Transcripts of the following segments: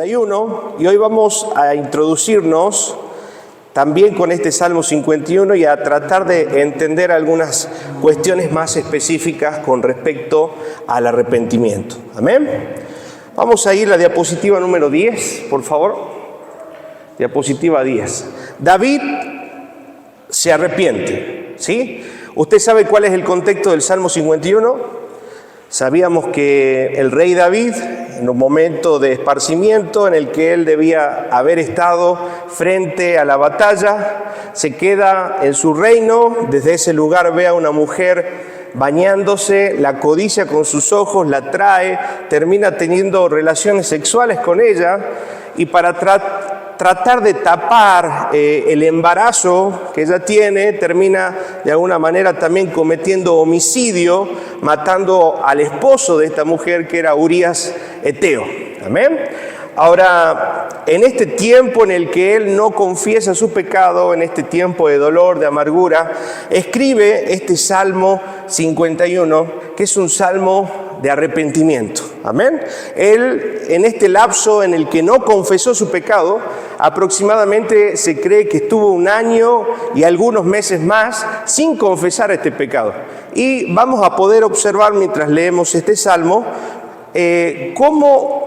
51 y hoy vamos a introducirnos también con este Salmo 51 y a tratar de entender algunas cuestiones más específicas con respecto al arrepentimiento. Amén. Vamos a ir a la diapositiva número 10, por favor. Diapositiva 10. David se arrepiente, ¿sí? ¿Usted sabe cuál es el contexto del Salmo 51? Sabíamos que el rey David, en un momento de esparcimiento en el que él debía haber estado frente a la batalla, se queda en su reino, desde ese lugar ve a una mujer bañándose, la codicia con sus ojos, la trae, termina teniendo relaciones sexuales con ella y para tratar de tapar el embarazo que ella tiene, termina de alguna manera también cometiendo homicidio, matando al esposo de esta mujer que era Urías Eteo. Amén. Ahora, en este tiempo en el que él no confiesa su pecado, en este tiempo de dolor, de amargura, escribe este Salmo 51, que es un salmo de arrepentimiento. Amén. Él, en este lapso en el que no confesó su pecado, aproximadamente se cree que estuvo un año y algunos meses más sin confesar este pecado. Y vamos a poder observar mientras leemos este salmo cómo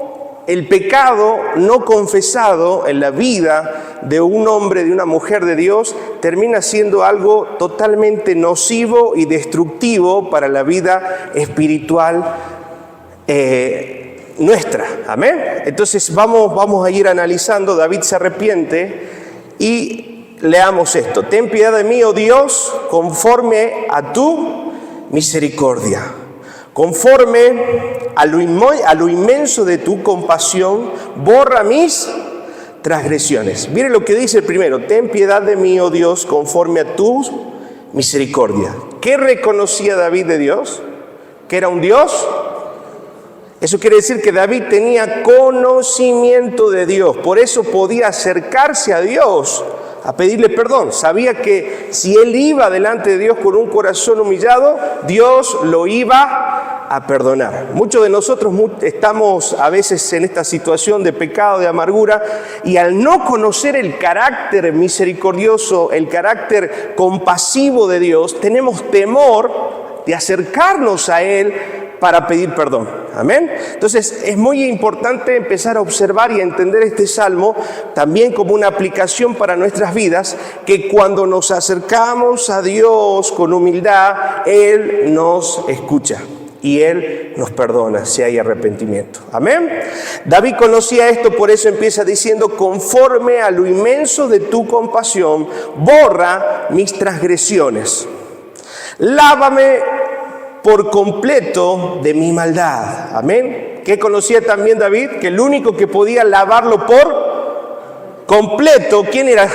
el pecado no confesado en la vida de un hombre, de una mujer de Dios, termina siendo algo totalmente nocivo y destructivo para la vida espiritual nuestra. Amén. Entonces vamos a ir analizando. David se arrepiente y leamos esto. Ten piedad de mí, oh Dios, conforme a tu misericordia. Conforme a lo inmenso de tu compasión, borra mis transgresiones. Mire lo que dice el primero. Ten piedad de mí, oh Dios, conforme a tu misericordia. ¿Qué reconocía David de Dios? ¿Que era un Dios? Eso quiere decir que David tenía conocimiento de Dios. Por eso podía acercarse a Dios a pedirle perdón. Sabía que si él iba delante de Dios con un corazón humillado, Dios lo iba a perdonar. Muchos de nosotros estamos a veces en esta situación de pecado, de amargura, y al no conocer el carácter misericordioso, el carácter compasivo de Dios, tenemos temor de acercarnos a Él para pedir perdón. Amén. Entonces es muy importante empezar a observar y a entender este salmo también como una aplicación para nuestras vidas, que cuando nos acercamos a Dios con humildad, Él nos escucha y Él nos perdona si hay arrepentimiento. Amén. David conocía esto, por eso empieza diciendo: conforme a lo inmenso de tu compasión, borra mis transgresiones. Lávame por completo de mi maldad. Amén. ¿Qué conocía también David? Que el único que podía lavarlo por completo, ¿quién era?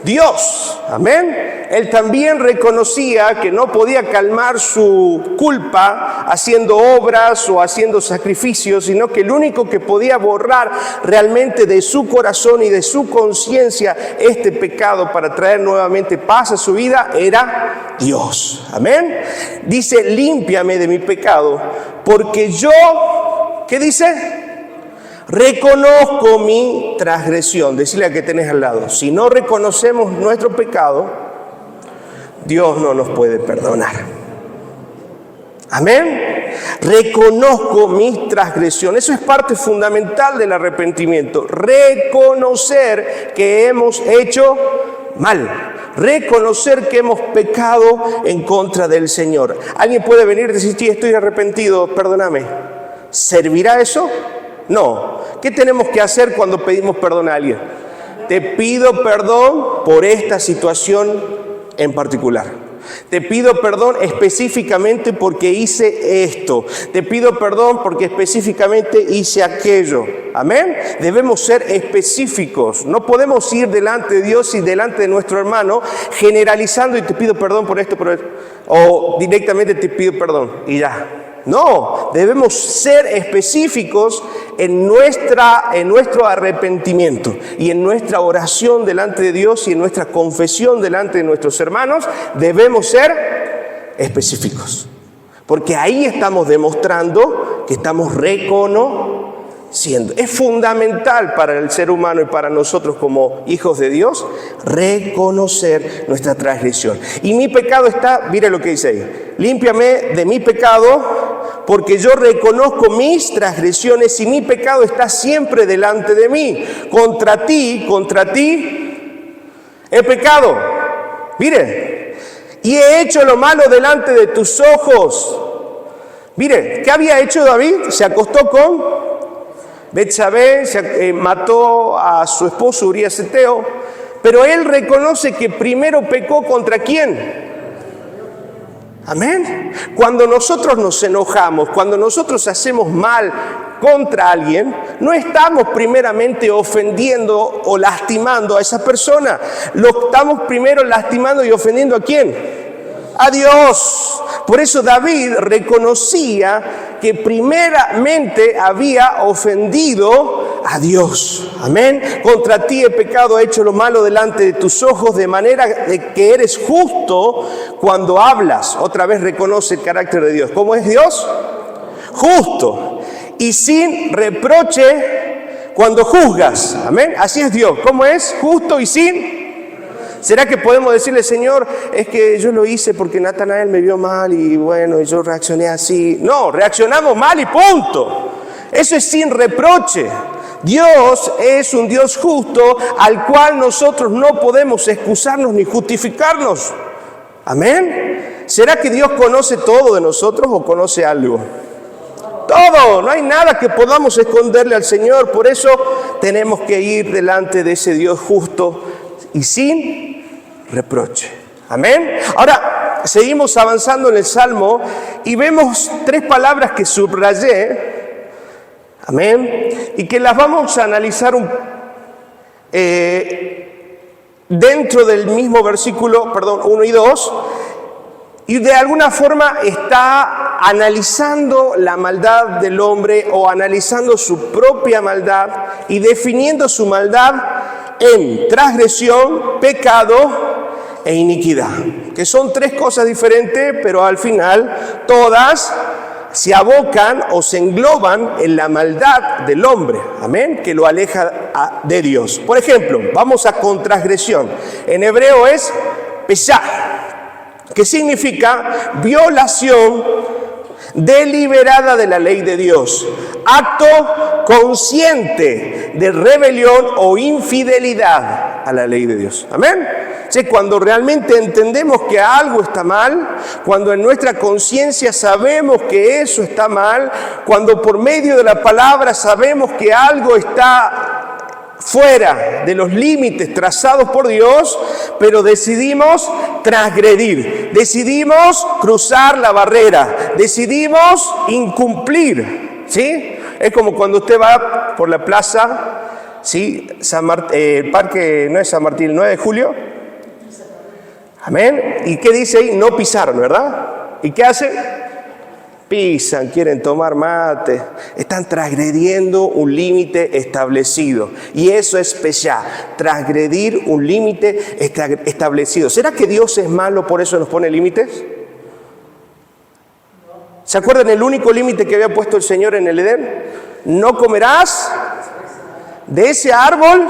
Dios. Amén. Él también reconocía que no podía calmar su culpa haciendo obras o haciendo sacrificios, sino que el único que podía borrar realmente de su corazón y de su conciencia este pecado para traer nuevamente paz a su vida era Dios. Amén. Dice: límpiame de mi pecado, porque yo, ¿qué dice? Reconozco mi transgresión. Decirle a que tenés al lado: si no reconocemos nuestro pecado, Dios no nos puede perdonar. Amén. Reconozco mis transgresiones. Eso es parte fundamental del arrepentimiento. Reconocer que hemos hecho mal. Reconocer que hemos pecado en contra del Señor. Alguien puede venir y decir: sí, estoy arrepentido, perdóname. ¿Servirá eso? No. ¿Qué tenemos que hacer cuando pedimos perdón a alguien? Te pido perdón por esta situación en particular. Te pido perdón específicamente porque hice esto. Te pido perdón porque específicamente hice aquello. Amén. Debemos ser específicos. No podemos ir delante de Dios y delante de nuestro hermano generalizando: y te pido perdón por esto, o directamente te pido perdón y ya. No, debemos ser específicos en nuestro arrepentimiento y en nuestra oración delante de Dios y en nuestra confesión delante de nuestros hermanos. Debemos ser específicos, porque ahí estamos demostrando que estamos reconociendo siendo. Es fundamental para el ser humano y para nosotros como hijos de Dios reconocer nuestra transgresión. Y mi pecado está, mire lo que dice ahí, límpiame de mi pecado porque yo reconozco mis transgresiones y mi pecado está siempre delante de mí. Contra ti he pecado. Mire, y he hecho lo malo delante de tus ojos. Mire, ¿qué había hecho David? Se acostó con Betsabé, mató a su esposo Urías Eteo, pero él reconoce que primero pecó ¿contra quién? Amén. Cuando nosotros nos enojamos, cuando nosotros hacemos mal contra alguien, no estamos primeramente ofendiendo o lastimando a esa persona. Lo estamos primero lastimando y ofendiendo ¿a quién? A Dios. Por eso David reconocía que primeramente había ofendido a Dios. Amén. Contra ti he pecado, he hecho lo malo delante de tus ojos, de manera de que eres justo cuando hablas. Otra vez reconoce el carácter de Dios. ¿Cómo es Dios? Justo. Y sin reproche cuando juzgas. Amén. Así es Dios. ¿Cómo es? Justo y sin. ¿Será que podemos decirle, Señor, es que yo lo hice porque Natanael me vio mal y bueno, yo reaccioné así? No, reaccionamos mal y punto. Eso es sin reproche. Dios es un Dios justo al cual nosotros no podemos excusarnos ni justificarnos. Amén. ¿Será que Dios conoce todo de nosotros o conoce algo? Todo, no hay nada que podamos esconderle al Señor. Por eso tenemos que ir delante de ese Dios justo y sin reproche. Amén. Ahora seguimos avanzando en el Salmo y vemos tres palabras que subrayé. Amén. Y que las vamos a analizar dentro del mismo versículo, 1 y 2. Y de alguna forma está analizando la maldad del hombre o analizando su propia maldad y definiendo su maldad en transgresión, pecado e iniquidad, que son tres cosas diferentes, pero al final todas se abocan o se engloban en la maldad del hombre, amén, que lo aleja de Dios. Por ejemplo, vamos con transgresión. En hebreo es peshá, que significa violación deliberada de la ley de Dios, acto consciente de rebelión o infidelidad a la ley de Dios. Amén. Sí, cuando realmente entendemos que algo está mal, cuando en nuestra conciencia sabemos que eso está mal, cuando por medio de la palabra sabemos que algo está fuera de los límites trazados por Dios, pero decidimos transgredir, decidimos cruzar la barrera, decidimos incumplir, ¿sí? Es como cuando usted va por la plaza, ¿sí? El parque, no es San Martín, el 9 de julio, amén, ¿y qué dice ahí? No pisaron, ¿verdad? ¿Y qué hacen? Pisan, quieren tomar mate, están transgrediendo un límite establecido. Y eso es peshá, transgredir un límite establecido. ¿Será que Dios es malo, por eso nos pone límites? ¿Se acuerdan el único límite que había puesto el Señor en el Edén? No comerás de ese árbol,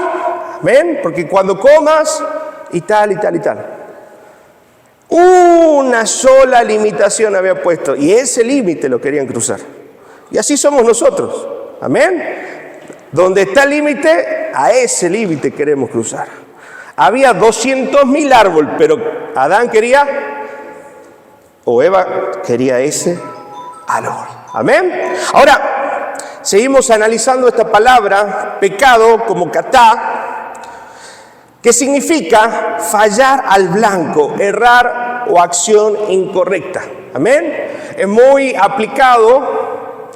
amén, porque cuando comas y tal y tal y tal. Una sola limitación había puesto y ese límite lo querían cruzar. Y así somos nosotros. Amén. Donde está el límite, a ese límite queremos cruzar. Había 200.000 árboles, pero Adán quería, o Eva quería ese árbol. Amén. Ahora, seguimos analizando esta palabra, pecado, como katá, que significa fallar al blanco, errar o acción incorrecta. Amén. Es muy aplicado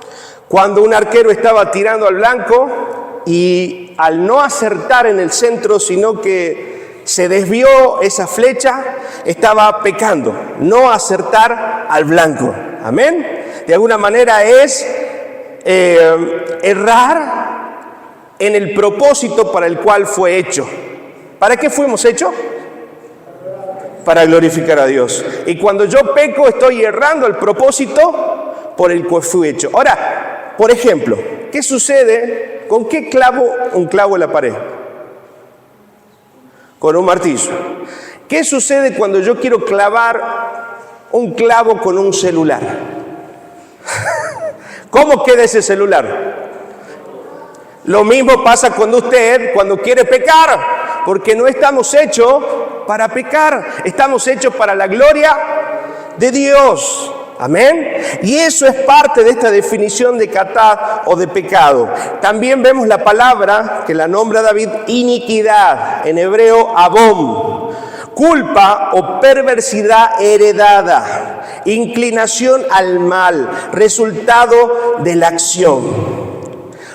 cuando un arquero estaba tirando al blanco y al no acertar en el centro, sino que se desvió esa flecha, estaba pecando. No acertar al blanco. Amén. De alguna manera es errar en el propósito para el cual fue hecho. ¿Para qué fuimos hechos? Para glorificar a Dios. Y cuando yo peco, estoy errando el propósito por el cual fui hecho. Ahora, por ejemplo, ¿qué sucede? ¿Con qué clavo un clavo en la pared? Con un martillo. ¿Qué sucede cuando yo quiero clavar un clavo con un celular? ¿Cómo queda ese celular? Lo mismo pasa cuando quiere pecar, porque no estamos hechos para pecar, estamos hechos para la gloria de Dios. Amén. Y eso es parte de esta definición de katá o de pecado. También vemos la palabra que la nombra David, iniquidad, en hebreo abom, culpa o perversidad heredada, inclinación al mal, resultado de la acción.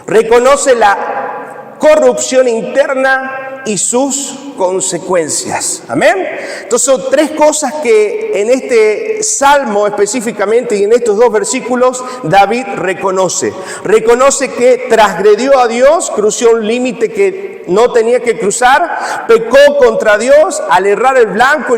Reconoce la corrupción interna y sus consecuencias. Amén. Entonces son tres cosas que en este salmo específicamente y en estos dos versículos David reconoce. Reconoce que transgredió a Dios, cruzó un límite que no tenía que cruzar, pecó contra Dios al errar el blanco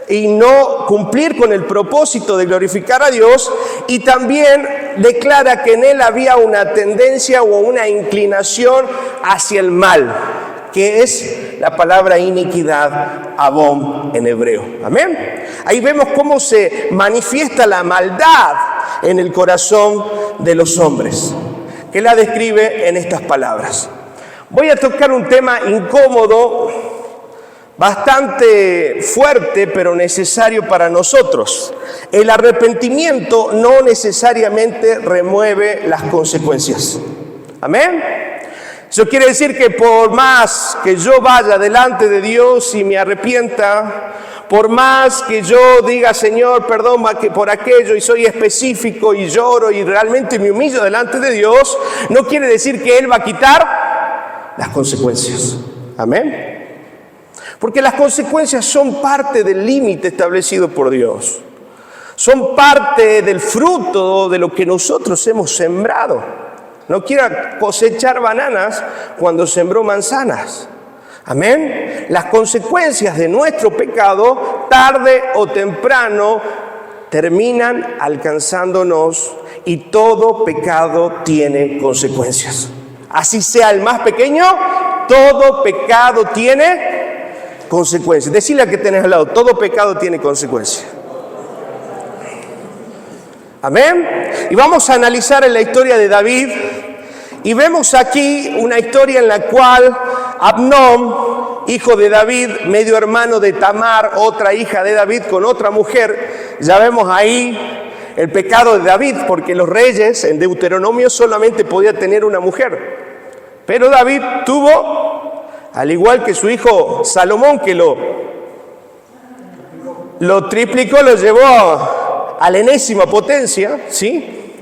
y no cumplir con el propósito de glorificar a Dios, y también declara que en él había una tendencia o una inclinación hacia el mal, que es la palabra iniquidad, abom en hebreo. Amén. Ahí vemos cómo se manifiesta la maldad en el corazón de los hombres, que la describe en estas palabras. Voy a tocar un tema incómodo, bastante fuerte, pero necesario para nosotros. El arrepentimiento no necesariamente remueve las consecuencias. Amén. Eso quiere decir que por más que yo vaya delante de Dios y me arrepienta, por más que yo diga, Señor, perdón por aquello, y soy específico y lloro y realmente me humillo delante de Dios, no quiere decir que Él va a quitar las consecuencias. Amén. Porque las consecuencias son parte del límite establecido por Dios. Son parte del fruto de lo que nosotros hemos sembrado. No quiera cosechar bananas cuando sembró manzanas. Amén. Las consecuencias de nuestro pecado, tarde o temprano, terminan alcanzándonos, y todo pecado tiene consecuencias. Así sea el más pequeño, todo pecado tiene consecuencias. Decile a que tenés al lado, todo pecado tiene consecuencias. Amén. Y vamos a analizar en la historia de David, y vemos aquí una historia en la cual Amnón, hijo de David, medio hermano de Tamar, otra hija de David con otra mujer, ya vemos ahí el pecado de David, porque los reyes en Deuteronomio solamente podía tener una mujer, pero David tuvo, al igual que su hijo Salomón, que lo triplicó, lo llevó a la enésima potencia, ¿sí?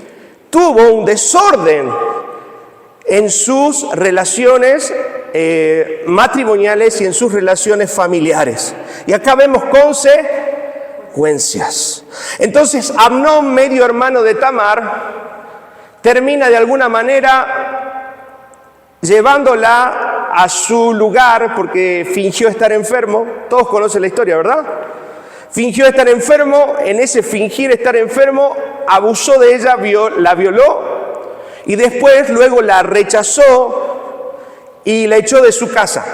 Tuvo un desorden en sus relaciones matrimoniales y en sus relaciones familiares. Y acá vemos consecuencias. Entonces, Amnón, medio hermano de Tamar, termina de alguna manera llevándola a su lugar, porque fingió estar enfermo. Todos conocen la historia, ¿verdad? Fingió estar enfermo. En ese fingir estar enfermo, abusó de ella, la violó, y después luego la rechazó y la echó de su casa.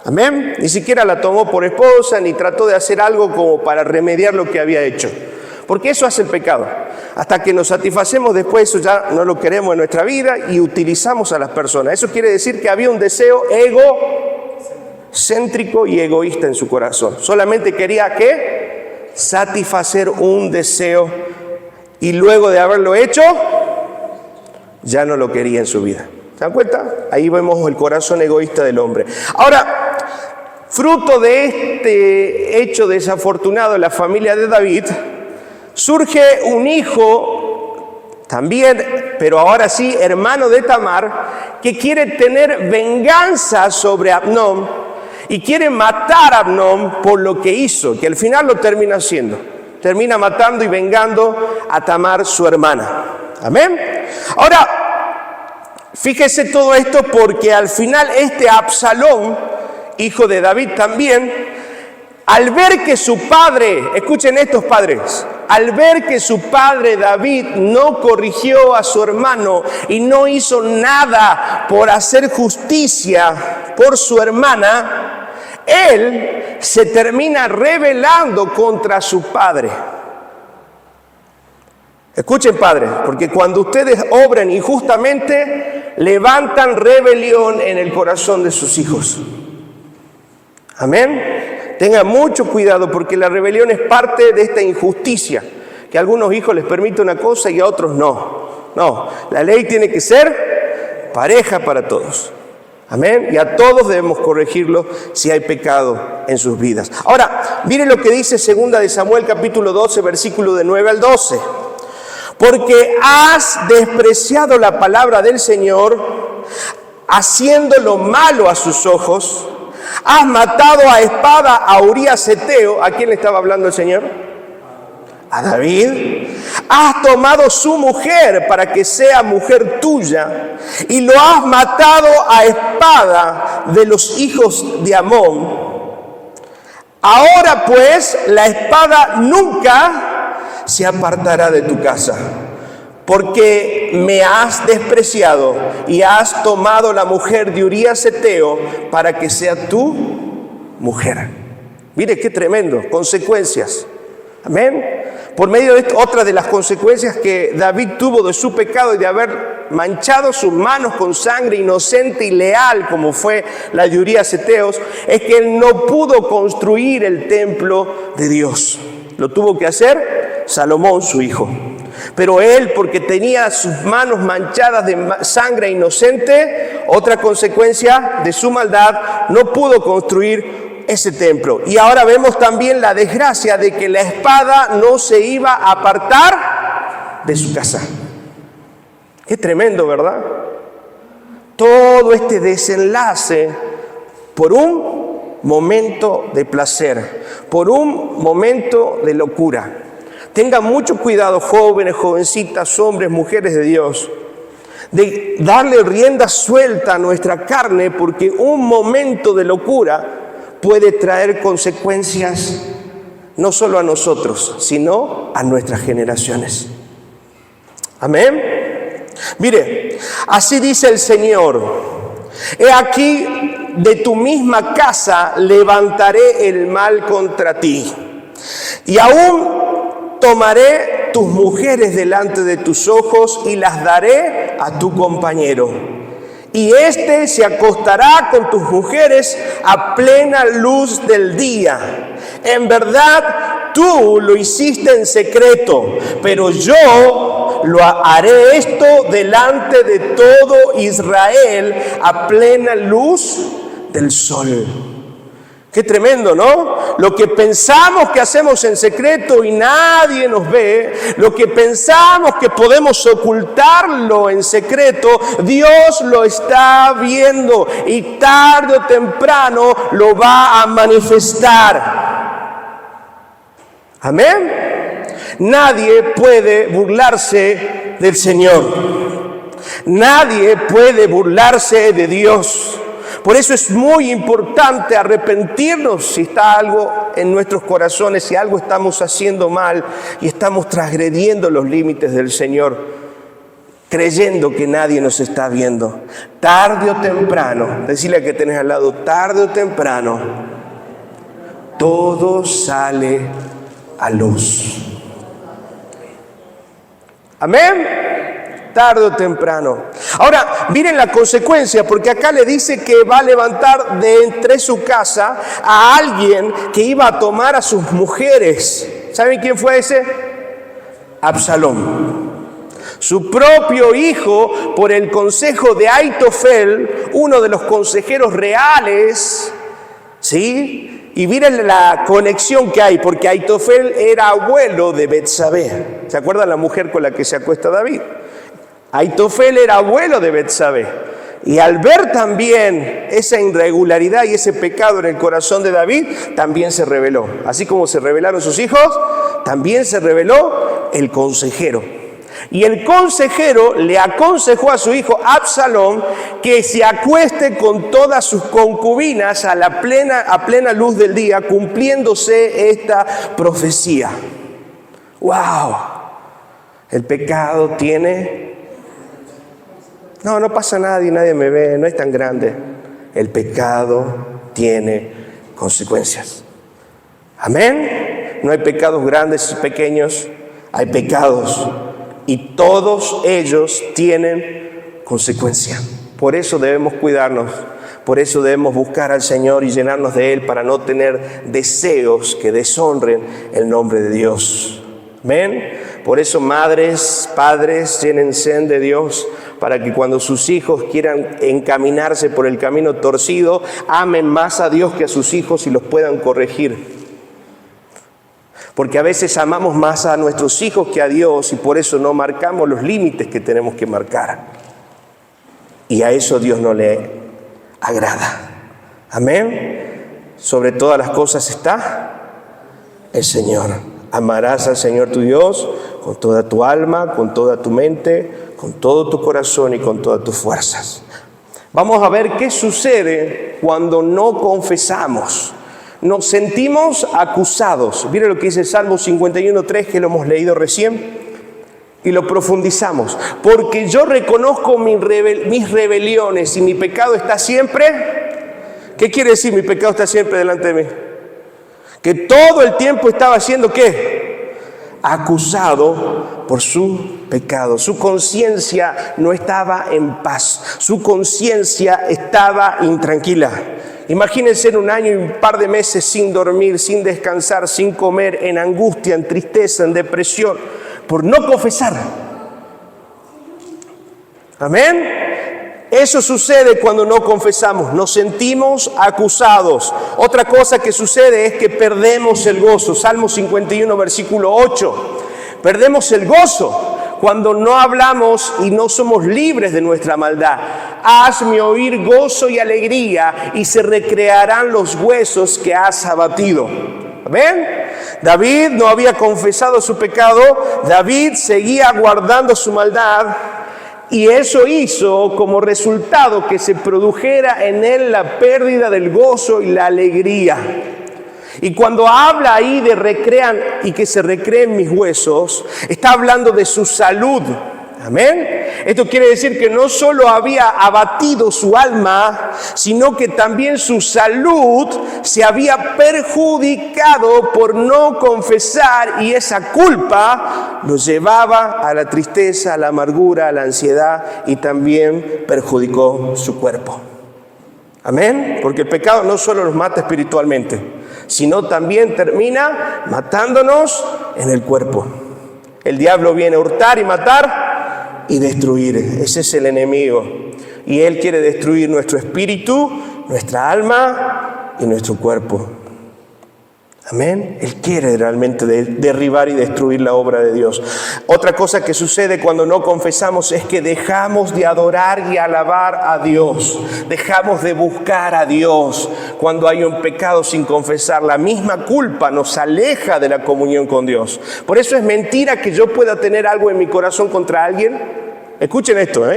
Amén. Ni siquiera la tomó por esposa, ni trató de hacer algo como para remediar lo que había hecho, porque eso hace el pecado. Hasta que nos satisfacemos, después eso ya no lo queremos en nuestra vida y utilizamos a las personas. Eso quiere decir que había un deseo egocéntrico y egoísta en su corazón. Solamente quería satisfacer un deseo, y luego de haberlo hecho, ya no lo quería en su vida. ¿Se dan cuenta? Ahí vemos el corazón egoísta del hombre. Ahora, fruto de este hecho desafortunado en la familia de David, surge un hijo también, pero ahora sí, hermano de Tamar, que quiere tener venganza sobre Amnón y quiere matar a Amnón por lo que hizo, que al final lo termina haciendo. Termina matando y vengando a Tamar, su hermana. Amén. Ahora, fíjese todo esto, porque al final Absalón, hijo de David también, al ver que su padre, escuchen estos padres, al ver que su padre David no corrigió a su hermano y no hizo nada por hacer justicia por su hermana, él se termina rebelando contra su padre. Escuchen, padres, porque cuando ustedes obran injustamente, levantan rebelión en el corazón de sus hijos. Amén. Tengan mucho cuidado porque la rebelión es parte de esta injusticia, que a algunos hijos les permite una cosa y a otros no. No, la ley tiene que ser pareja para todos. Amén. Y a todos debemos corregirlo si hay pecado en sus vidas. Ahora, miren lo que dice 2 de Samuel capítulo 12, versículo de 9 al 12. Porque has despreciado la palabra del Señor, haciendo lo malo a sus ojos. Has matado a espada a Urías Heteo. ¿A quién le estaba hablando el Señor? A David. Has tomado su mujer para que sea mujer tuya y lo has matado a espada de los hijos de Amón. Ahora pues la espada nunca se apartará de tu casa, porque me has despreciado y has tomado la mujer de Urías Heteo para que sea tu mujer. Mire qué tremendo, consecuencias. Amén. Por medio de esto, otra de las consecuencias que David tuvo de su pecado y de haber manchado sus manos con sangre inocente y leal, como fue la de Urías Heteo, es que él no pudo construir el templo de Dios. Lo tuvo que hacer Salomón, su hijo. Pero él, porque tenía sus manos manchadas de sangre inocente, otra consecuencia de su maldad, no pudo construir ese templo. Y ahora vemos también la desgracia de que la espada no se iba a apartar de su casa. Qué tremendo, ¿verdad? Todo este desenlace por un momento de placer, por un momento de locura. Tengan mucho cuidado, jóvenes, jovencitas, hombres, mujeres de Dios, de darle rienda suelta a nuestra carne, porque un momento de locura puede traer consecuencias no solo a nosotros, sino a nuestras generaciones. Amén. Mire, así dice el Señor: he aquí, de tu misma casa levantaré el mal contra ti, y aún tomaré tus mujeres delante de tus ojos y las daré a tu compañero. Y éste se acostará con tus mujeres a plena luz del día. En verdad, tú lo hiciste en secreto, pero yo lo haré esto delante de todo Israel a plena luz del sol. Qué tremendo, ¿no? Lo que pensamos que hacemos en secreto y nadie nos ve, lo que pensamos que podemos ocultarlo en secreto, Dios lo está viendo y tarde o temprano lo va a manifestar. Amén. Nadie puede burlarse del Señor. Nadie puede burlarse de Dios. Por eso es muy importante arrepentirnos si está algo en nuestros corazones, si algo estamos haciendo mal y estamos transgrediendo los límites del Señor, creyendo que nadie nos está viendo. Tarde o temprano, decirle a que tenés al lado, tarde o temprano, todo sale a luz. Amén. Tarde o temprano. Ahora, miren la consecuencia, porque acá le dice que va a levantar de entre su casa a alguien que iba a tomar a sus mujeres. ¿Saben quién fue ese? Absalón. Su propio hijo, por el consejo de Aitofel, uno de los consejeros reales, ¿sí? Y miren la conexión que hay, porque Aitofel era abuelo de Betsabé. ¿Se acuerdan la mujer con la que se acuesta David? Aitofel era abuelo de Betsabé, y al ver también esa irregularidad y ese pecado en el corazón de David, también se rebeló. Así como se rebelaron sus hijos, también se rebeló el consejero. Y el consejero le aconsejó a su hijo Absalón que se acueste con todas sus concubinas a plena luz del día, cumpliéndose esta profecía. ¡Wow! El pecado tiene... No pasa nada y nadie me ve, no es tan grande. El pecado tiene consecuencias. Amén. No hay pecados grandes y pequeños, hay pecados y todos ellos tienen consecuencia. Por eso debemos cuidarnos, por eso debemos buscar al Señor y llenarnos de Él para no tener deseos que deshonren el nombre de Dios. Amén. Por eso, madres, padres, llénense de Dios para que cuando sus hijos quieran encaminarse por el camino torcido, amen más a Dios que a sus hijos y los puedan corregir. Porque a veces amamos más a nuestros hijos que a Dios y por eso no marcamos los límites que tenemos que marcar. Y a eso Dios no le agrada. Amén. Sobre todas las cosas está el Señor. Amarás al Señor tu Dios con toda tu alma, con toda tu mente, con todo tu corazón y con todas tus fuerzas. Vamos a ver qué sucede cuando no confesamos. Nos sentimos acusados. Mire lo que dice Salmo 51:3, que lo hemos leído recién y lo profundizamos. Porque yo reconozco mis rebeliones y mi pecado está siempre... ¿Qué quiere decir mi pecado está siempre delante de mí? Que todo el tiempo estaba siendo ¿qué? Acusado por su pecado. Su conciencia no estaba en paz. Su conciencia estaba intranquila. Imagínense en un año y un par de meses sin dormir, sin descansar, sin comer, en angustia, en tristeza, en depresión, por no confesar. Amén. Eso sucede cuando no confesamos, nos sentimos acusados. Otra cosa que sucede es que perdemos el gozo. Salmo 51, versículo 8. Perdemos el gozo cuando no hablamos y no somos libres de nuestra maldad. Hazme oír gozo y alegría y se recrearán los huesos que has abatido. ¿Ven? David no había confesado su pecado, David seguía guardando su maldad. Y eso hizo como resultado que se produjera en él la pérdida del gozo y la alegría. Y cuando habla ahí de recrean y que se recreen mis huesos, está hablando de su salud. Amén. Esto quiere decir que no solo había abatido su alma, sino que también su salud se había perjudicado por no confesar, y esa culpa lo llevaba a la tristeza, a la amargura, a la ansiedad, y también perjudicó su cuerpo. Amén. Porque el pecado no solo nos mata espiritualmente, sino también termina matándonos en el cuerpo. El diablo viene a hurtar y matar y destruir. Ese es el enemigo. Y él quiere destruir nuestro espíritu, nuestra alma y nuestro cuerpo. Amén. Él quiere realmente derribar y destruir la obra de Dios. Otra cosa que sucede cuando no confesamos es que dejamos de adorar y alabar a Dios. Dejamos de buscar a Dios cuando hay un pecado sin confesar. La misma culpa nos aleja de la comunión con Dios. Por eso es mentira que yo pueda tener algo en mi corazón contra alguien. Escuchen esto,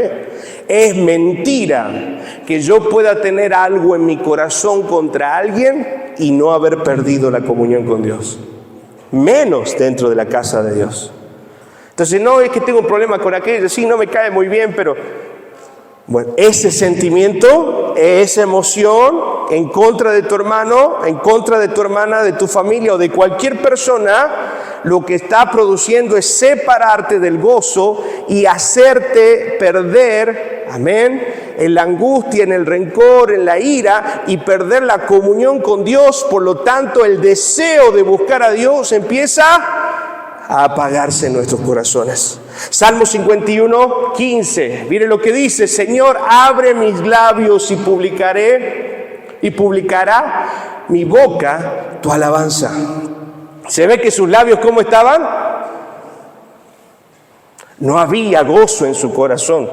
Es mentira que yo pueda tener algo en mi corazón contra alguien y no haber perdido la comunión con Dios. Menos dentro de la casa de Dios. Entonces, no es que tengo un problema con aquello, sí, no me cae muy bien, pero... Bueno, ese sentimiento, esa emoción en contra de tu hermano, en contra de tu hermana, de tu familia o de cualquier persona, lo que está produciendo es separarte del gozo y hacerte perder, amén, en la angustia, en el rencor, en la ira y perder la comunión con Dios. Por lo tanto, el deseo de buscar a Dios empieza a apagarse en nuestros corazones. Salmo 51, 15. Mire lo que dice: Señor, abre mis labios y publicará mi boca tu alabanza. ¿Se ve que sus labios cómo estaban? No había gozo en su corazón.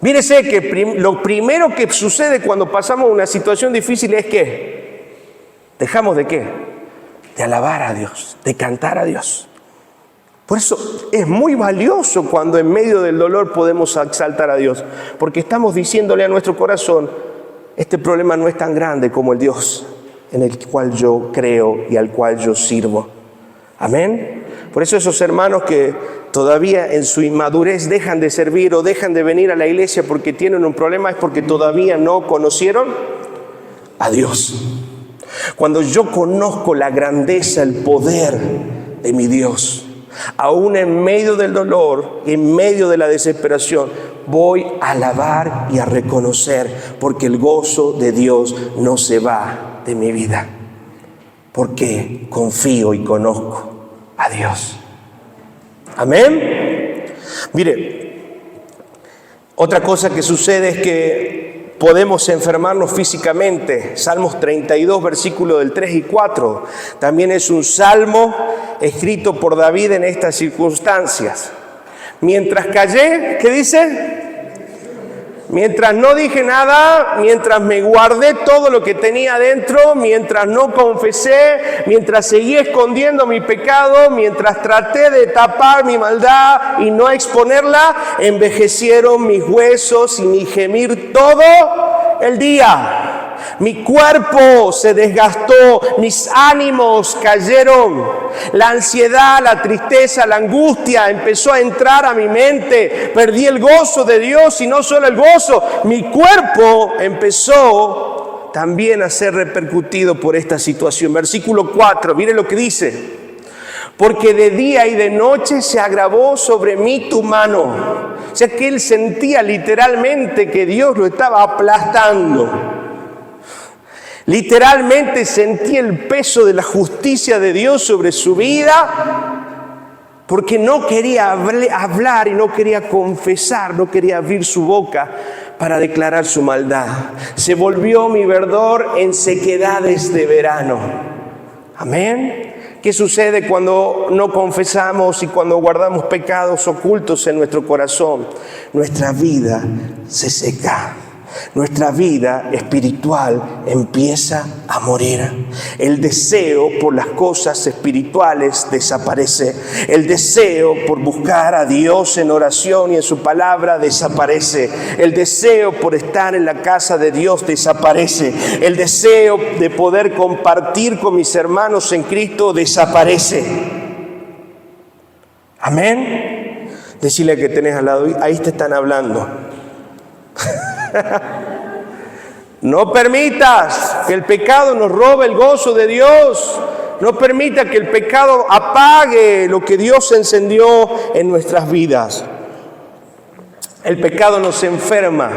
Mírese que lo primero que sucede cuando pasamos una situación difícil es que dejamos de ¿qué? De alabar a Dios, de cantar a Dios. Por eso es muy valioso cuando en medio del dolor podemos exaltar a Dios, porque estamos diciéndole a nuestro corazón: este problema no es tan grande como el Dios en el cual yo creo y al cual yo sirvo. Amén. Por eso esos hermanos que todavía en su inmadurez dejan de servir o dejan de venir a la iglesia porque tienen un problema, es porque todavía no conocieron a Dios. Cuando yo conozco la grandeza, el poder de mi Dios, aún en medio del dolor, en medio de la desesperación, voy a alabar y a reconocer, porque el gozo de Dios no se va de mi vida, porque confío y conozco a Dios. Amén. Mire, otra cosa que sucede es que podemos enfermarnos físicamente. Salmos 32, versículos del 3 y 4. También es un salmo escrito por David en estas circunstancias. Mientras callé, ¿qué dice? Mientras no dije nada, mientras me guardé todo lo que tenía dentro, mientras no confesé, mientras seguí escondiendo mi pecado, mientras traté de tapar mi maldad y no exponerla, envejecieron mis huesos y mi gemir todo el día. Mi cuerpo se desgastó, mis ánimos cayeron. La ansiedad, la tristeza, la angustia empezó a entrar a mi mente. Perdí el gozo de Dios y no solo el gozo. Mi cuerpo empezó también a ser repercutido por esta situación. Versículo 4, mire lo que dice. Porque de día y de noche se agravó sobre mí tu mano. O sea que él sentía literalmente que Dios lo estaba aplastando. Literalmente sentí el peso de la justicia de Dios sobre su vida, porque no quería hablar y no quería confesar, no quería abrir su boca para declarar su maldad. Se volvió mi verdor en sequedades de verano. Amén. ¿Qué sucede cuando no confesamos y cuando guardamos pecados ocultos en nuestro corazón? Nuestra vida se seca. Nuestra vida espiritual empieza a morir. El deseo por las cosas espirituales desaparece. El deseo por buscar a Dios en oración y en su palabra desaparece. El deseo por estar en la casa de Dios desaparece. El deseo de poder compartir con mis hermanos en Cristo desaparece. Amén. Decirle que tenés al lado, ahí te están hablando. No permitas que el pecado nos robe el gozo de Dios. No permita que el pecado apague lo que Dios encendió en nuestras vidas. El pecado nos enferma.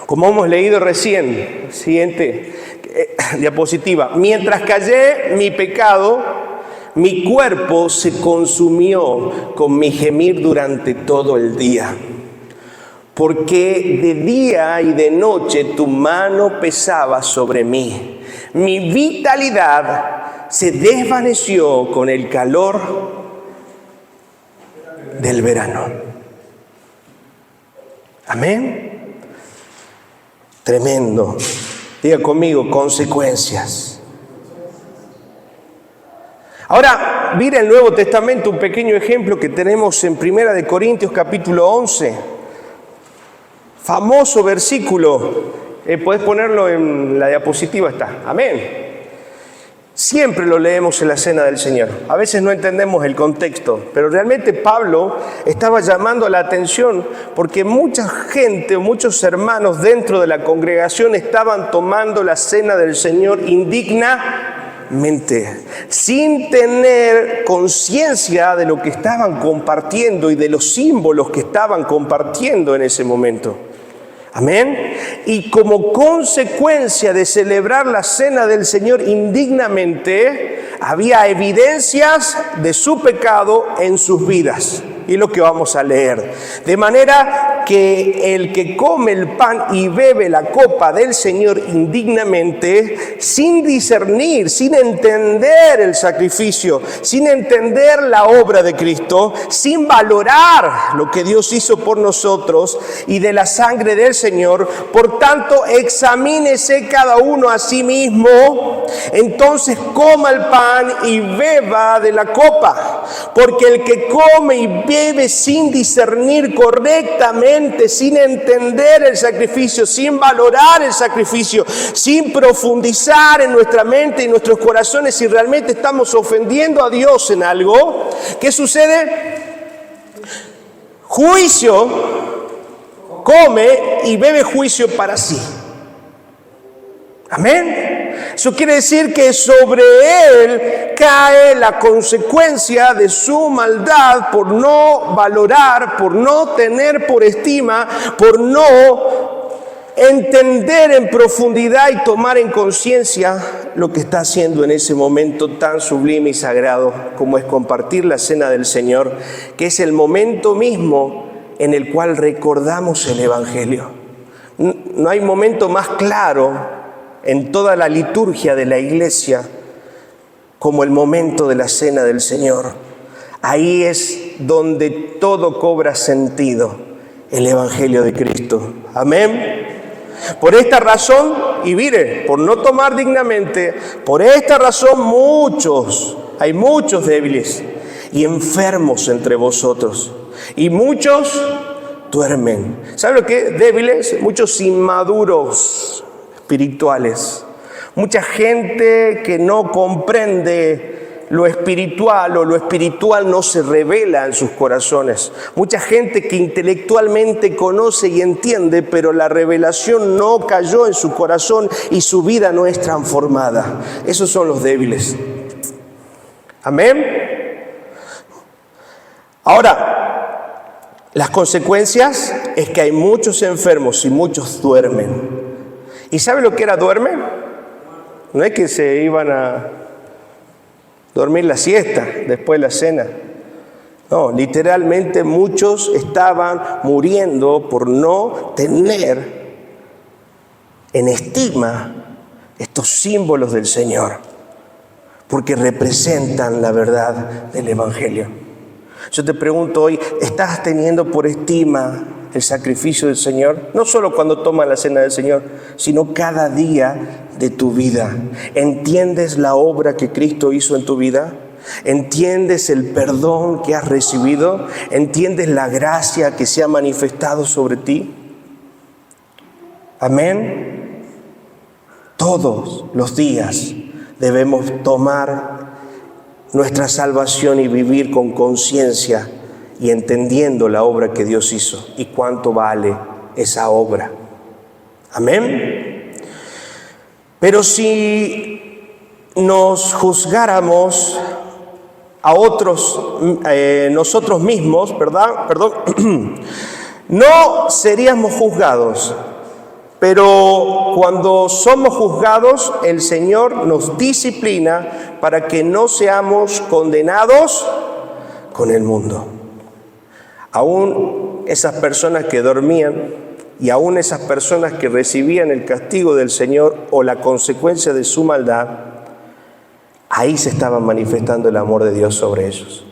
Como hemos leído recién, siguiente diapositiva. Mientras callé mi pecado, mi cuerpo se consumió con mi gemir durante todo el día. Porque de día y de noche tu mano pesaba sobre mí. Mi vitalidad se desvaneció con el calor del verano. Amén. Tremendo. Diga conmigo, consecuencias. Ahora, mira el Nuevo Testamento, un pequeño ejemplo que tenemos en 1 Corintios capítulo 11. Famoso versículo, puedes ponerlo en la diapositiva, está. Amén. Siempre lo leemos en la cena del Señor. A veces no entendemos el contexto, pero realmente Pablo estaba llamando la atención porque mucha gente, muchos hermanos dentro de la congregación estaban tomando la cena del Señor indignamente, sin tener conciencia de lo que estaban compartiendo y de los símbolos que estaban compartiendo en ese momento. Amén. Y como consecuencia de celebrar la cena del Señor indignamente, había evidencias de su pecado en sus vidas. Y lo que vamos a leer. De manera que el que come el pan y bebe la copa del Señor indignamente, sin discernir, sin entender el sacrificio, sin entender la obra de Cristo, sin valorar lo que Dios hizo por nosotros y de la sangre del Señor, por tanto, examínese cada uno a sí mismo, entonces coma el pan y beba de la copa, porque el que come y bebe lleve sin discernir correctamente, sin entender el sacrificio, sin valorar el sacrificio, sin profundizar en nuestra mente y nuestros corazones si realmente estamos ofendiendo a Dios en algo, ¿qué sucede? Juicio, come y bebe juicio para sí. Amén. Eso quiere decir que sobre él cae la consecuencia de su maldad por no valorar, por no tener por estima, por no entender en profundidad y tomar en conciencia lo que está haciendo en ese momento tan sublime y sagrado como es compartir la cena del Señor, que es el momento mismo en el cual recordamos el Evangelio. No hay momento más claro en toda la liturgia de la iglesia como el momento de la cena del Señor. Ahí es donde todo cobra sentido, el Evangelio de Cristo. Amén. Por esta razón, y mire, por no tomar dignamente, por esta razón hay muchos débiles y enfermos entre vosotros, y muchos duermen. ¿Sabe lo que es débiles? Muchos inmaduros espirituales, mucha gente que no comprende lo espiritual o lo espiritual no se revela en sus corazones, mucha gente que intelectualmente conoce y entiende, pero la revelación no cayó en su corazón y su vida no es transformada. Esos son los débiles. Amén. Ahora, las consecuencias es que hay muchos enfermos y muchos duermen. ¿Y sabe lo que era duerme? No es que se iban a dormir la siesta después de la cena. No, literalmente muchos estaban muriendo por no tener en estima estos símbolos del Señor, porque representan la verdad del Evangelio. Yo te pregunto hoy, ¿estás teniendo por estima el sacrificio del Señor? No solo cuando tomas la cena del Señor, sino cada día de tu vida. ¿Entiendes la obra que Cristo hizo en tu vida? ¿Entiendes el perdón que has recibido? ¿Entiendes la gracia que se ha manifestado sobre ti? Amén. Todos los días debemos tomar nuestra salvación y vivir con conciencia y entendiendo la obra que Dios hizo y cuánto vale esa obra. Amén. Pero si nos juzgáramos a otros, nosotros mismos, no seríamos juzgados. Pero cuando somos juzgados, el Señor nos disciplina para que no seamos condenados con el mundo. Aún esas personas que dormían y aún esas personas que recibían el castigo del Señor o la consecuencia de su maldad, ahí se estaba manifestando el amor de Dios sobre ellos.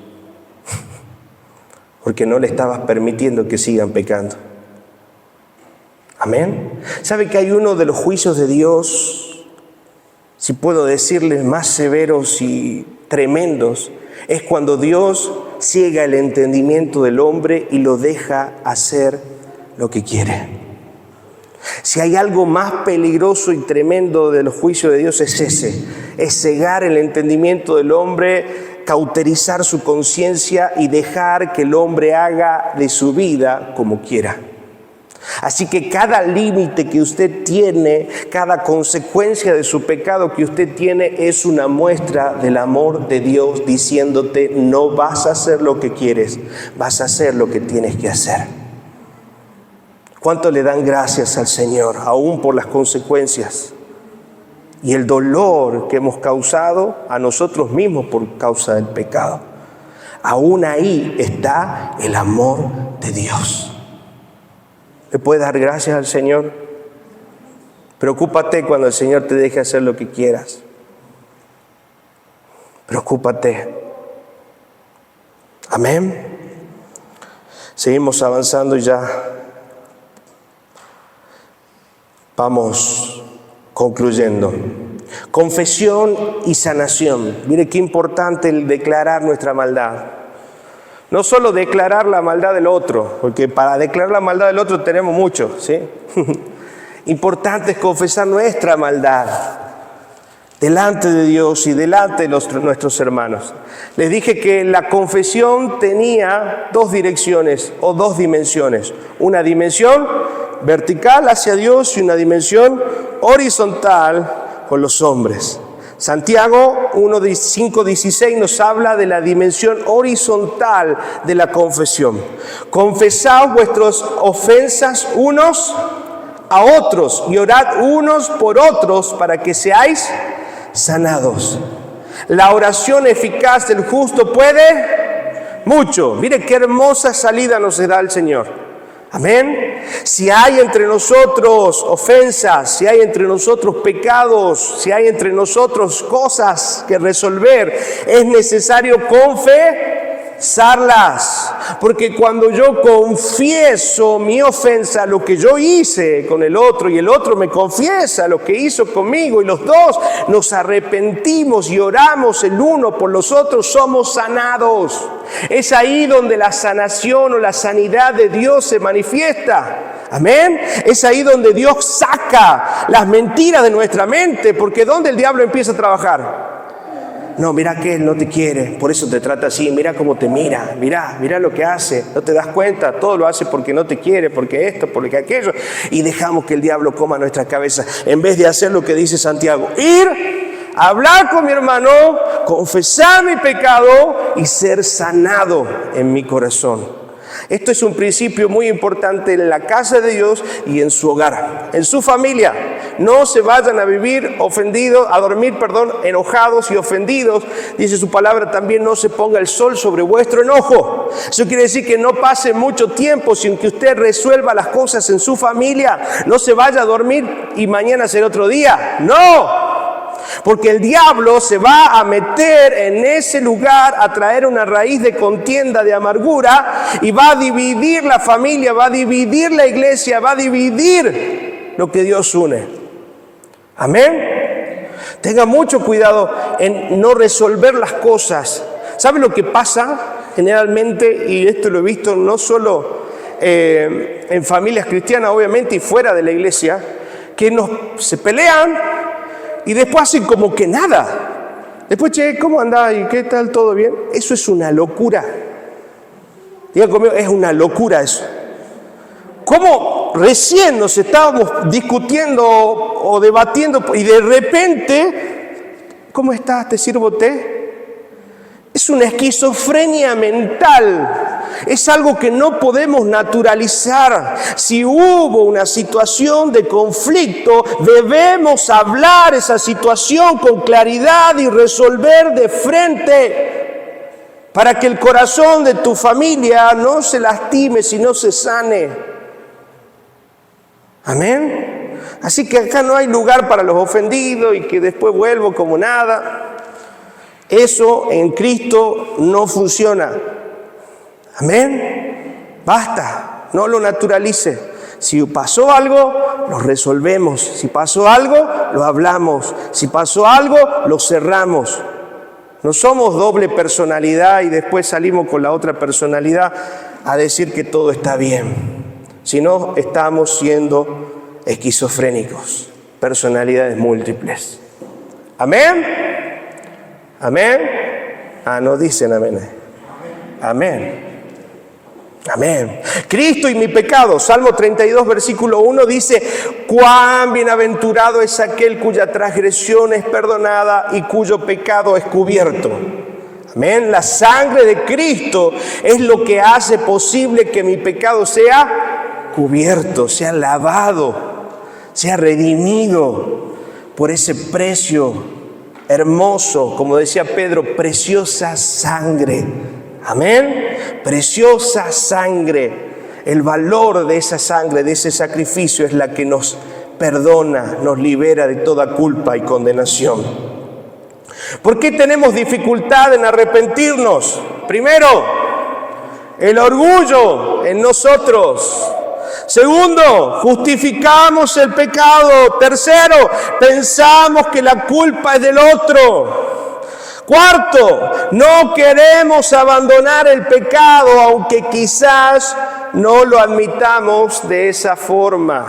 Porque no le estabas permitiendo que sigan pecando. Amén. ¿Sabe que hay uno de los juicios de Dios, si puedo decirles, más severos y tremendos? Es cuando Dios ciega el entendimiento del hombre y lo deja hacer lo que quiere. Si hay algo más peligroso y tremendo de los juicios de Dios es ese, es cegar el entendimiento del hombre, cauterizar su conciencia y dejar que el hombre haga de su vida como quiera. Así que cada límite que usted tiene, cada consecuencia de su pecado que usted tiene es una muestra del amor de Dios diciéndote: no vas a hacer lo que quieres, vas a hacer lo que tienes que hacer. ¿Cuánto le dan gracias al Señor, aún por las consecuencias y el dolor que hemos causado a nosotros mismos por causa del pecado? Aún ahí está el amor de Dios. ¿Le puedes dar gracias al Señor? Preocúpate cuando el Señor te deje hacer lo que quieras. Preocúpate. Amén. Seguimos avanzando y ya vamos concluyendo. Confesión y sanación. Mire qué importante el declarar nuestra maldad. No solo declarar la maldad del otro, porque para declarar la maldad del otro tenemos mucho, ¿sí? Importante es confesar nuestra maldad delante de Dios y delante de nuestros hermanos. Les dije que la confesión tenía dos direcciones o dos dimensiones. Una dimensión vertical hacia Dios y una dimensión horizontal con los hombres. Santiago 1:5-16 nos habla de la dimensión horizontal de la confesión. Confesad vuestras ofensas unos a otros y orad unos por otros para que seáis sanados. La oración eficaz del justo puede mucho. Mire qué hermosa salida nos da el Señor. Amén. Si hay entre nosotros ofensas, si hay entre nosotros pecados, si hay entre nosotros cosas que resolver, es necesario confesarlas. Porque cuando yo confieso mi ofensa, lo que yo hice con el otro, y el otro me confiesa lo que hizo conmigo, y los dos nos arrepentimos y oramos el uno por los otros, somos sanados. Es ahí donde la sanación o la sanidad de Dios se manifiesta. Amén. Es ahí donde Dios saca las mentiras de nuestra mente, porque ¿dónde el diablo empieza a trabajar? No, mira que él no te quiere, por eso te trata así, mira cómo te mira, mira lo que hace, no te das cuenta, todo lo hace porque no te quiere, porque esto, porque aquello, y dejamos que el diablo coma nuestra cabeza, en vez de hacer lo que dice Santiago, ir, hablar con mi hermano, confesar mi pecado y ser sanado en mi corazón. Esto es un principio muy importante en la casa de Dios y en su hogar, en su familia. No se vayan a vivir ofendidos, a dormir, enojados y ofendidos. Dice su palabra también, no se ponga el sol sobre vuestro enojo. Eso quiere decir que no pase mucho tiempo sin que usted resuelva las cosas en su familia. No se vaya a dormir y mañana será otro día. No. Porque el diablo se va a meter en ese lugar a traer una raíz de contienda, de amargura, y va a dividir la familia, va a dividir la iglesia, va a dividir lo que Dios une. Amén. Tenga mucho cuidado en no resolver las cosas. ¿Sabe lo que pasa generalmente? Y esto lo he visto no solo en familias cristianas, obviamente, y fuera de la iglesia, que se pelean y después hacen como que nada. Después, che, ¿cómo andás? ¿Y qué tal? ¿Todo bien? Eso es una locura. Digan conmigo, es una locura eso. ¿Cómo recién nos estábamos discutiendo o debatiendo y de repente, ¿cómo estás? ¿Te sirvo té? Es una esquizofrenia mental. Es algo que no podemos naturalizar. Si hubo una situación de conflicto, debemos hablar esa situación con claridad y resolver de frente para que el corazón de tu familia no se lastime, sino se sane. Amén. Así que acá no hay lugar para los ofendidos y que después vuelvo como nada. Eso en Cristo no funciona. Amén. Basta, no lo naturalice. Si pasó algo, lo resolvemos. Si pasó algo, lo hablamos. Si pasó algo, lo cerramos. No somos doble personalidad y después salimos con la otra personalidad a decir que todo está bien. Sino estamos siendo esquizofrénicos, personalidades múltiples. Amén. Amén. No dicen amén. Amén. Amén. Cristo y mi pecado. Salmo 32, versículo 1 dice: cuán bienaventurado es aquel cuya transgresión es perdonada y cuyo pecado es cubierto. Amén. La sangre de Cristo es lo que hace posible que mi pecado sea cubierto, sea lavado, sea redimido por ese precio hermoso, como decía Pedro, preciosa sangre. Amén. Preciosa sangre. El valor de esa sangre, de ese sacrificio, es la que nos perdona, nos libera de toda culpa y condenación. ¿Por qué tenemos dificultad en arrepentirnos? Primero, el orgullo en nosotros. Segundo, justificamos el pecado. Tercero, pensamos que la culpa es del otro. Cuarto, no queremos abandonar el pecado, aunque quizás no lo admitamos de esa forma.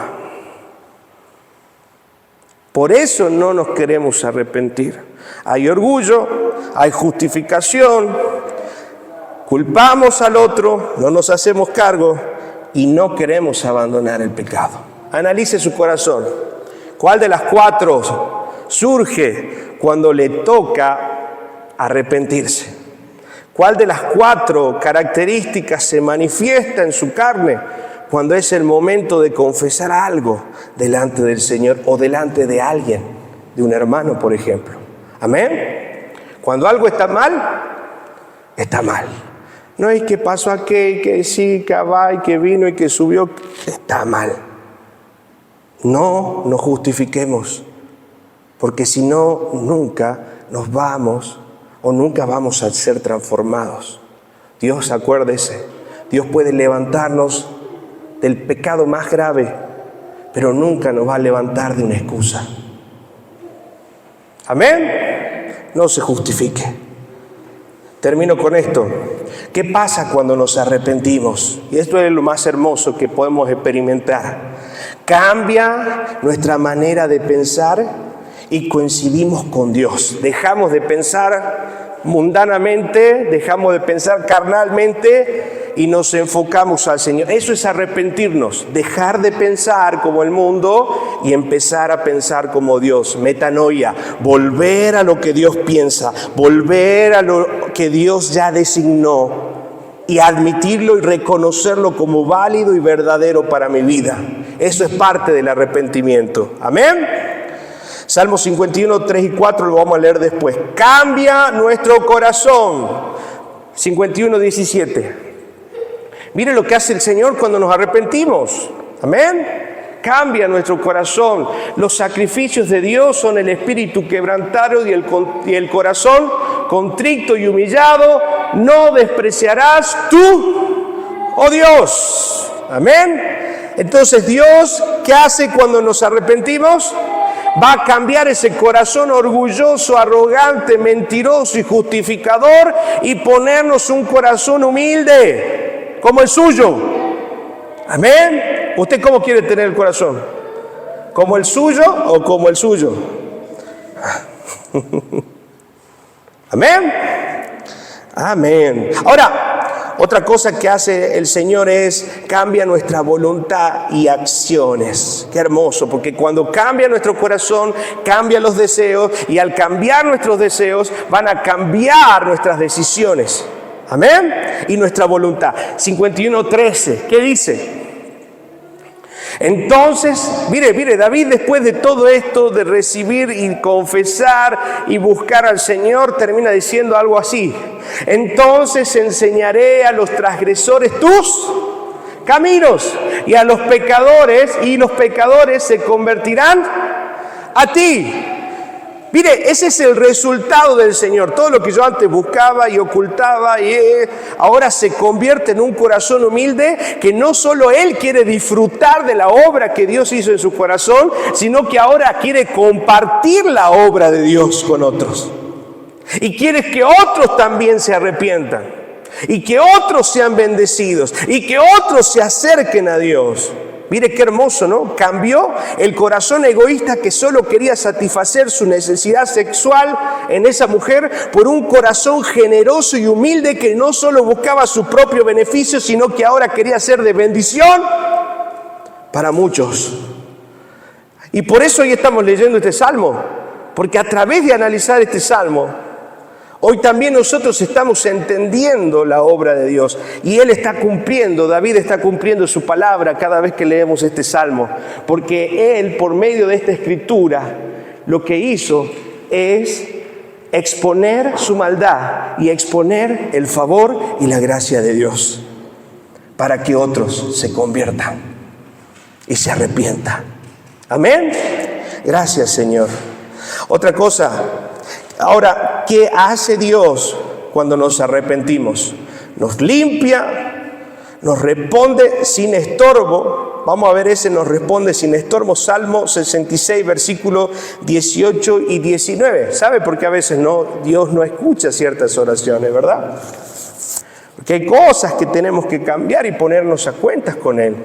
Por eso no nos queremos arrepentir. Hay orgullo, hay justificación, culpamos al otro, no nos hacemos cargo y no queremos abandonar el pecado. Analice su corazón. ¿Cuál de las cuatro surge cuando le toca arrepentirse? ¿Cuál de las cuatro características se manifiesta en su carne cuando es el momento de confesar algo delante del Señor o delante de alguien, de un hermano, por ejemplo? ¿Amén? Cuando algo está mal, está mal. No es que pasó aquel, que sí, que va y que vino y que subió. Está mal. No nos justifiquemos, porque si no, nunca nos vamos o nunca vamos a ser transformados. Dios, acuérdese, Dios puede levantarnos del pecado más grave, pero nunca nos va a levantar de una excusa. ¿Amén? No se justifique. Termino con esto. ¿Qué pasa cuando nos arrepentimos? Y esto es lo más hermoso que podemos experimentar. Cambia nuestra manera de pensar y coincidimos con Dios. Dejamos de pensar mundanamente, dejamos de pensar carnalmente y nos enfocamos al Señor. Eso es arrepentirnos, dejar de pensar como el mundo y empezar a pensar como Dios. Metanoia, volver a lo que Dios piensa, volver a lo que Dios ya designó y admitirlo y reconocerlo como válido y verdadero para mi vida. Eso es parte del arrepentimiento. Amén. Salmo 51, 3 y 4 lo vamos a leer después. Cambia nuestro corazón. 51, 17. Mire lo que hace el Señor cuando nos arrepentimos. Amén. Cambia nuestro corazón. Los sacrificios de Dios son el espíritu quebrantado y el corazón contrito y humillado. No despreciarás tú, oh Dios. Amén. Entonces Dios, ¿qué hace cuando nos arrepentimos? Va a cambiar ese corazón orgulloso, arrogante, mentiroso y justificador y ponernos un corazón humilde como el suyo. Amén. ¿Usted cómo quiere tener el corazón? ¿Como el suyo o como el suyo? Amén. Amén. Ahora, otra cosa que hace el Señor es cambia nuestra voluntad y acciones. Qué hermoso, porque cuando cambia nuestro corazón, cambia los deseos, y al cambiar nuestros deseos van a cambiar nuestras decisiones. Amén. Y nuestra voluntad. 51:13. ¿Qué dice? Entonces, mire, David, después de todo esto, de recibir y confesar y buscar al Señor, termina diciendo algo así: entonces enseñaré a los transgresores tus caminos, y a los pecadores se convertirán a ti. Mire, ese es el resultado del Señor. Todo lo que yo antes buscaba y ocultaba, ahora se convierte en un corazón humilde que no solo Él quiere disfrutar de la obra que Dios hizo en su corazón, sino que ahora quiere compartir la obra de Dios con otros. Y quiere que otros también se arrepientan. Y que otros sean bendecidos. Y que otros se acerquen a Dios. Mire qué hermoso, ¿no? Cambió el corazón egoísta que solo quería satisfacer su necesidad sexual en esa mujer por un corazón generoso y humilde que no solo buscaba su propio beneficio, sino que ahora quería ser de bendición para muchos. Y por eso hoy estamos leyendo este salmo, porque a través de analizar este salmo, hoy también nosotros estamos entendiendo la obra de Dios, y Él está cumpliendo, David está cumpliendo su palabra cada vez que leemos este salmo, porque Él, por medio de esta escritura, lo que hizo es exponer su maldad y exponer el favor y la gracia de Dios para que otros se conviertan y se arrepientan. Amén. Gracias, Señor. Otra cosa. Ahora, ¿qué hace Dios cuando nos arrepentimos? Nos limpia, nos responde sin estorbo Vamos a ver ese nos responde sin estorbo. Salmo 66, versículos 18 y 19. ¿Sabe por qué a veces Dios no escucha ciertas oraciones, verdad? Porque hay cosas que tenemos que cambiar y ponernos a cuentas con Él.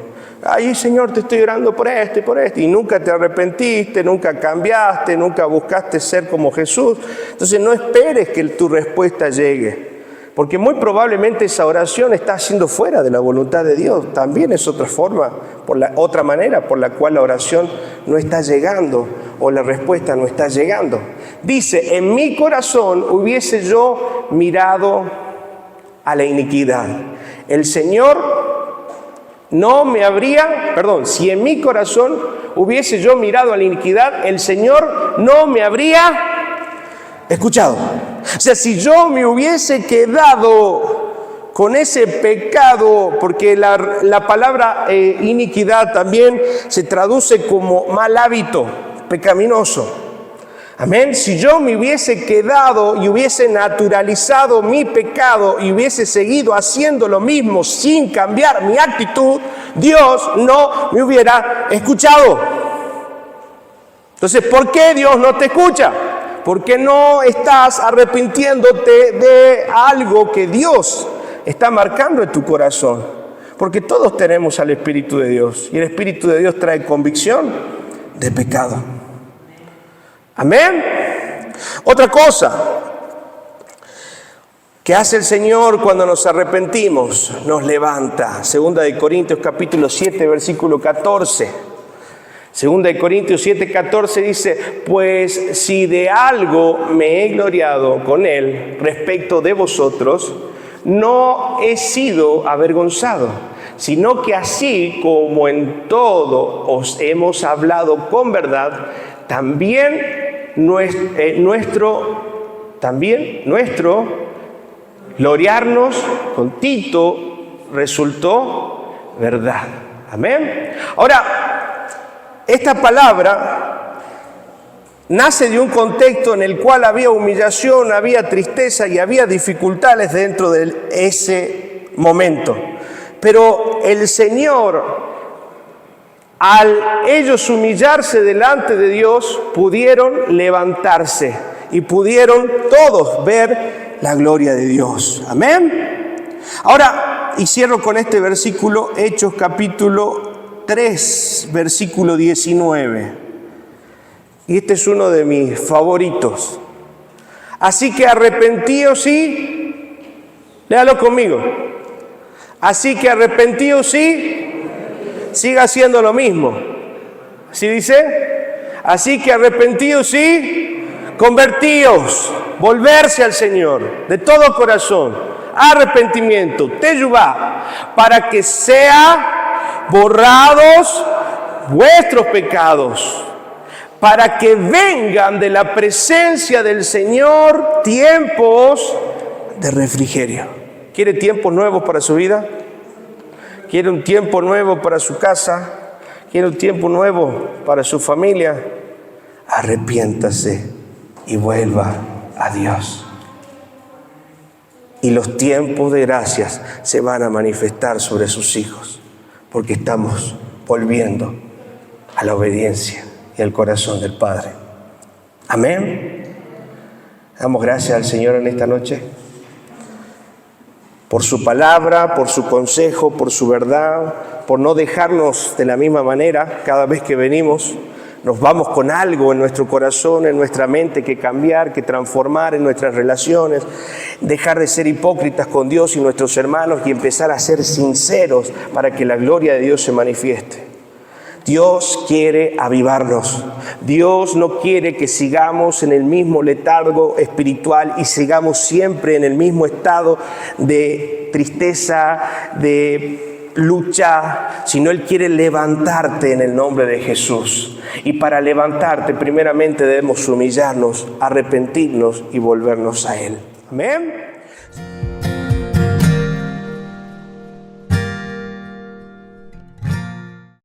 Ay, Señor, te estoy orando por esto y por esto. Y nunca te arrepentiste, nunca cambiaste, nunca buscaste ser como Jesús. Entonces no esperes que tu respuesta llegue. Porque muy probablemente esa oración está siendo fuera de la voluntad de Dios. También es otra forma, otra manera por la cual la oración no está llegando o la respuesta no está llegando. Dice, en mi corazón hubiese yo mirado a la iniquidad. El Señor no me habría, si en mi corazón hubiese yo mirado a la iniquidad, el Señor no me habría escuchado. O sea, si yo me hubiese quedado con ese pecado, porque la palabra iniquidad también se traduce como mal hábito, pecaminoso. Amén. Si yo me hubiese quedado y hubiese naturalizado mi pecado y hubiese seguido haciendo lo mismo sin cambiar mi actitud, Dios no me hubiera escuchado. Entonces, ¿por qué Dios no te escucha? Porque no estás arrepintiéndote de algo que Dios está marcando en tu corazón. Porque todos tenemos al Espíritu de Dios y el Espíritu de Dios trae convicción de pecado. Amén. Otra cosa que hace el Señor cuando nos arrepentimos, nos levanta. Segunda de Corintios capítulo 7, versículo 14. Segunda de Corintios 7, 14 dice, pues si de algo me he gloriado con Él respecto de vosotros, no he sido avergonzado, sino que así como en todo os hemos hablado con verdad, también nuestro gloriarnos con Tito resultó verdad. Amén. Ahora, esta palabra nace de un contexto en el cual había humillación, había tristeza y había dificultades dentro de ese momento. Pero el Señor, al ellos humillarse delante de Dios, pudieron levantarse y pudieron todos ver la gloria de Dios. Amén. Ahora, y cierro con este versículo, Hechos capítulo 3, versículo 19. Y este es uno de mis favoritos. Así que arrepentíos y, léalo conmigo. Así que arrepentíos y siga haciendo lo mismo. ¿Sí dice? Así que arrepentíos y convertíos, volverse al Señor de todo corazón, arrepentimiento, teyubá, para que sean borrados vuestros pecados, para que vengan de la presencia del Señor tiempos de refrigerio. ¿Quiere tiempos nuevos para su vida? ¿Quiere un tiempo nuevo para su casa? ¿Quiere un tiempo nuevo para su familia? Arrepiéntase y vuelva a Dios. Y los tiempos de gracias se van a manifestar sobre sus hijos, porque estamos volviendo a la obediencia y al corazón del Padre. Amén. Damos gracias al Señor en esta noche por su palabra, por su consejo, por su verdad, por no dejarnos de la misma manera cada vez que venimos. Nos vamos con algo en nuestro corazón, en nuestra mente que cambiar, que transformar en nuestras relaciones, dejar de ser hipócritas con Dios y nuestros hermanos y empezar a ser sinceros para que la gloria de Dios se manifieste. Dios quiere avivarnos. Dios no quiere que sigamos en el mismo letargo espiritual y sigamos siempre en el mismo estado de tristeza, de lucha, sino Él quiere levantarte en el nombre de Jesús. Y para levantarte, primeramente debemos humillarnos, arrepentirnos y volvernos a Él. Amén.